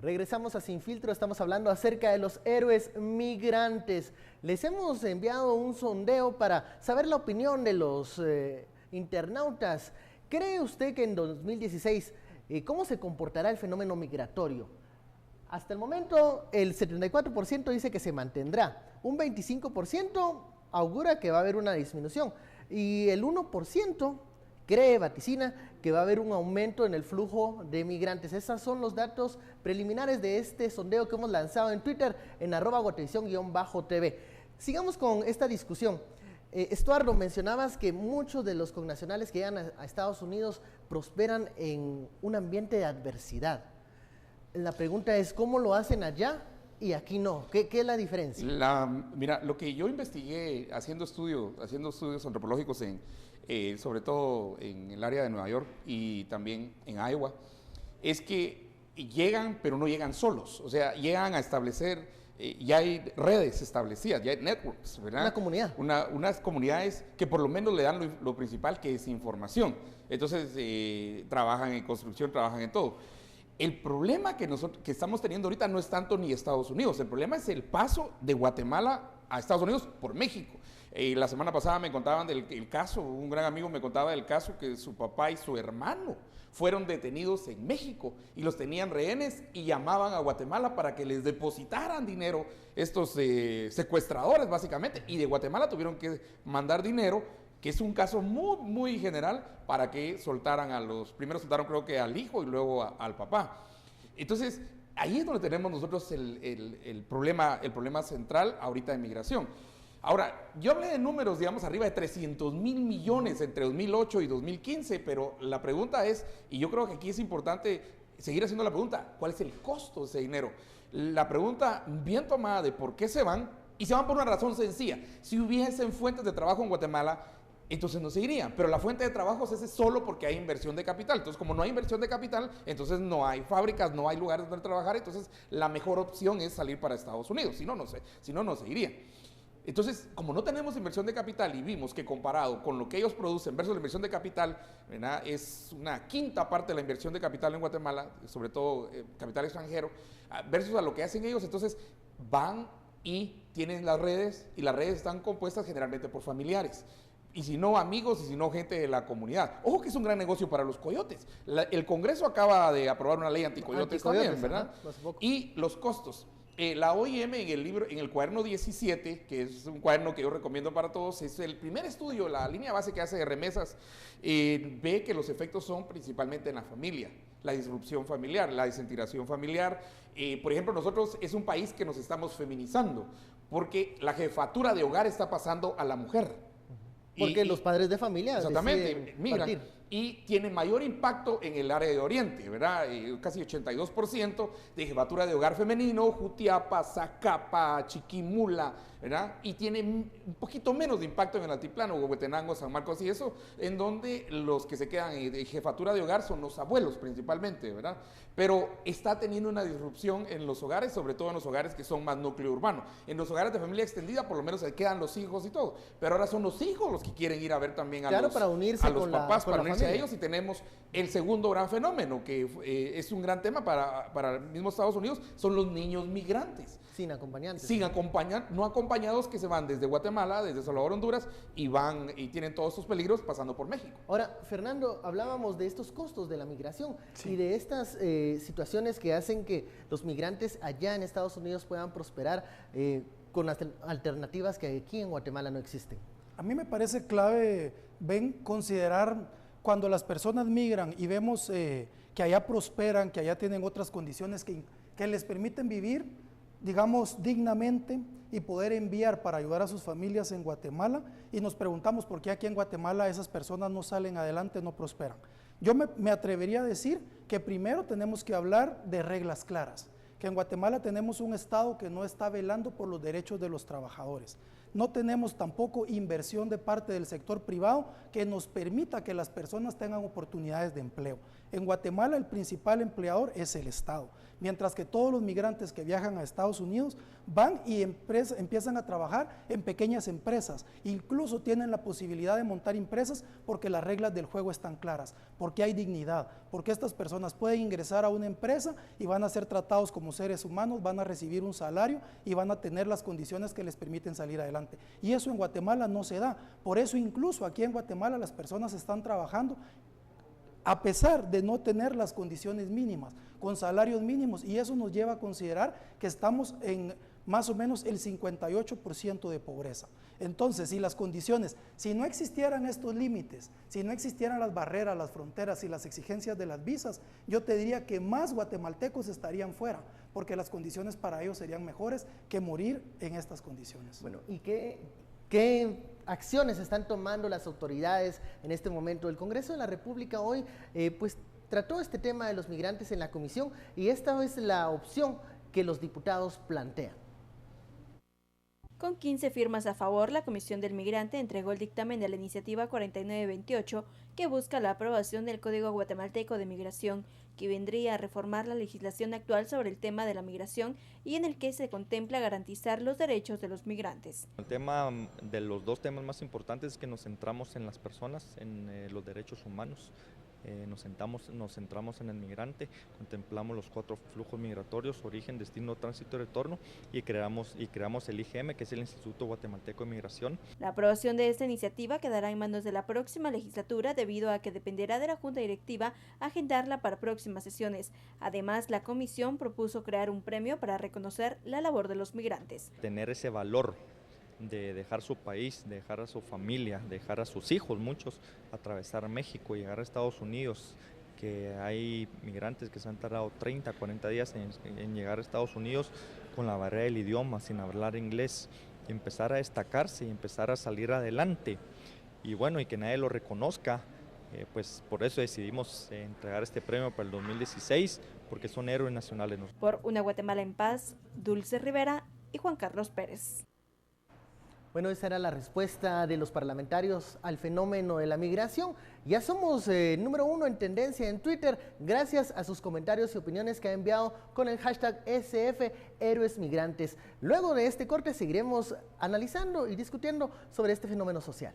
Regresamos a Sin Filtro, estamos hablando acerca de los héroes migrantes. Les hemos enviado un sondeo para saber la opinión de los internautas. ¿Cree usted que en 2016 cómo se comportará el fenómeno migratorio? Hasta el momento el 74% dice que se mantendrá, un 25% augura que va a haber una disminución y el 1% cree, vaticina, que va a haber un aumento en el flujo de migrantes. Esos son los datos preliminares de este sondeo que hemos lanzado en Twitter, en @guatevisión_TV. Sigamos con esta discusión. Estuardo, mencionabas que muchos de los connacionales que llegan a Estados Unidos prosperan en un ambiente de adversidad. La pregunta es, ¿cómo lo hacen allá y aquí no? ¿Qué es la diferencia? Mira, lo que yo investigué haciendo estudios antropológicos sobre todo en el área de Nueva York y también en Iowa, es que llegan, pero no llegan solos. O sea, llegan a establecer, ya hay redes establecidas, ya hay networks, ¿verdad? Una comunidad. Unas comunidades que por lo menos le dan lo principal, que es información. Entonces, trabajan en construcción, trabajan en todo. El problema que estamos teniendo ahorita no es tanto ni Estados Unidos, el problema es el paso de Guatemala a Estados Unidos por México. La semana pasada me contaban del caso, un gran amigo me contaba del caso que su papá y su hermano fueron detenidos en México y los tenían rehenes y llamaban a Guatemala para que les depositaran dinero estos secuestradores básicamente, y de Guatemala tuvieron que mandar dinero, que es un caso muy, muy general, para que soltaran primero soltaron creo que al hijo y luego al papá. Entonces, ahí es donde tenemos nosotros el problema central ahorita de migración. Ahora, yo hablé de números, digamos, arriba de 300,000 millones entre 2008 y 2015, pero la pregunta es, y yo creo que aquí es importante seguir haciendo la pregunta, ¿cuál es el costo de ese dinero? La pregunta bien tomada de por qué se van, y se van por una razón sencilla. Si hubiesen fuentes de trabajo en Guatemala, entonces no se irían, pero la fuente de trabajo se hace solo porque hay inversión de capital. Entonces, como no hay inversión de capital, entonces no hay fábricas, no hay lugares donde trabajar, entonces la mejor opción es salir para Estados Unidos, si no, no se irían. Entonces, como no tenemos inversión de capital y vimos que comparado con lo que ellos producen versus la inversión de capital, ¿verdad?, es una quinta parte de la inversión de capital en Guatemala, sobre todo capital extranjero, versus a lo que hacen ellos, entonces van y tienen las redes, y las redes están compuestas generalmente por familiares. Y si no amigos, y si no gente de la comunidad. Ojo que es un gran negocio para los coyotes. El Congreso acaba de aprobar una ley anticoyotes también, ¿verdad? Y los costos. La OIM en el cuaderno 17, que es un cuaderno que yo recomiendo para todos, es el primer estudio, la línea base que hace de remesas, ve que los efectos son principalmente en la familia, la disrupción familiar, la desintegración familiar. Por ejemplo, nosotros es un país que nos estamos feminizando, porque la jefatura de hogar está pasando a la mujer. Porque los padres de familia exactamente migran y tiene mayor impacto en el área de Oriente, ¿verdad? Casi 82% de jefatura de hogar femenino, Jutiapa, Zacapa, Chiquimula, ¿verdad? Y tiene un poquito menos de impacto en el altiplano, Huehuetenango, San Marcos y eso, en donde los que se quedan de jefatura de hogar son los abuelos principalmente, ¿verdad? Pero está teniendo una disrupción en los hogares, sobre todo en los hogares que son más núcleo urbano. En los hogares de familia extendida por lo menos se quedan los hijos y todo, pero ahora son los hijos los que quieren ir a ver también a los papás, para unirse a ellos, y tenemos el segundo gran fenómeno, que es un gran tema para el mismo Estados Unidos, son los niños migrantes. Sin acompañantes. No acompañados, que se van desde Guatemala, desde Salvador, Honduras, y van y tienen todos estos peligros pasando por México. Ahora, Fernando, hablábamos de estos costos de la migración, sí, y de estas situaciones que hacen que los migrantes allá en Estados Unidos puedan prosperar con las alternativas que aquí en Guatemala no existen. A mí me parece clave, considerar cuando las personas migran y vemos que allá prosperan, que allá tienen otras condiciones que les permiten vivir, digamos, dignamente y poder enviar para ayudar a sus familias en Guatemala, y nos preguntamos por qué aquí en Guatemala esas personas no salen adelante, no prosperan. Yo me atrevería a decir que primero tenemos que hablar de reglas claras, que en Guatemala tenemos un Estado que no está velando por los derechos de los trabajadores. no tenemos tampoco inversión de parte del sector privado que nos permita que las personas tengan oportunidades de empleo. En Guatemala el principal empleador es el Estado, mientras que todos los migrantes que viajan a Estados Unidos van y empiezan a trabajar en pequeñas empresas, incluso tienen la posibilidad de montar empresas porque las reglas del juego están claras, porque hay dignidad, porque estas personas pueden ingresar a una empresa y van a ser tratados como seres humanos, van a recibir un salario y van a tener las condiciones que les permiten salir adelante. Y eso en Guatemala no se da, por eso incluso aquí en Guatemala las personas están trabajando a pesar de no tener las condiciones mínimas, con salarios mínimos, y eso nos lleva a considerar que estamos en más o menos el 58% de pobreza. Entonces, si las condiciones, si no existieran estos límites, si no existieran las barreras, las fronteras y las exigencias de las visas, yo te diría que más guatemaltecos estarían fuera, porque las condiciones para ellos serían mejores que morir en estas condiciones. Bueno, ¿y qué acciones están tomando las autoridades en este momento? El Congreso de la República hoy pues trató este tema de los migrantes en la comisión y esta es la opción que los diputados plantean. Con 15 firmas a favor, la Comisión del Migrante entregó el dictamen de la iniciativa 4928 que busca la aprobación del Código Guatemalteco de Migración, que vendría a reformar la legislación actual sobre el tema de la migración y en el que se contempla garantizar los derechos de los migrantes. El tema de los dos temas más importantes es que nos centramos en las personas, en los derechos humanos. Nos centramos en el migrante, contemplamos los 4 flujos migratorios: origen, destino, tránsito y retorno, y creamos el IGM, que es el Instituto Guatemalteco de Migración. La aprobación de esta iniciativa quedará en manos de la próxima legislatura debido a que dependerá de la Junta Directiva agendarla para próximas sesiones. Además, la comisión propuso crear un premio para reconocer la labor de los migrantes. Tener ese valor de dejar su país, de dejar a su familia, dejar a sus hijos, muchos, atravesar México, llegar a Estados Unidos, que hay migrantes que se han tardado 30, 40 días en llegar a Estados Unidos con la barrera del idioma, sin hablar inglés, y empezar a destacarse y empezar a salir adelante. Y bueno, y que nadie lo reconozca, pues por eso decidimos entregar este premio para el 2016, porque son héroes nacionales. Por una Guatemala en paz, Dulce Rivera y Juan Carlos Pérez. Bueno, esa era la respuesta de los parlamentarios al fenómeno de la migración. Ya somos número 1 en tendencia en Twitter, gracias a sus comentarios y opiniones que ha enviado con el hashtag SF Héroes Migrantes. Luego de este corte seguiremos analizando y discutiendo sobre este fenómeno social.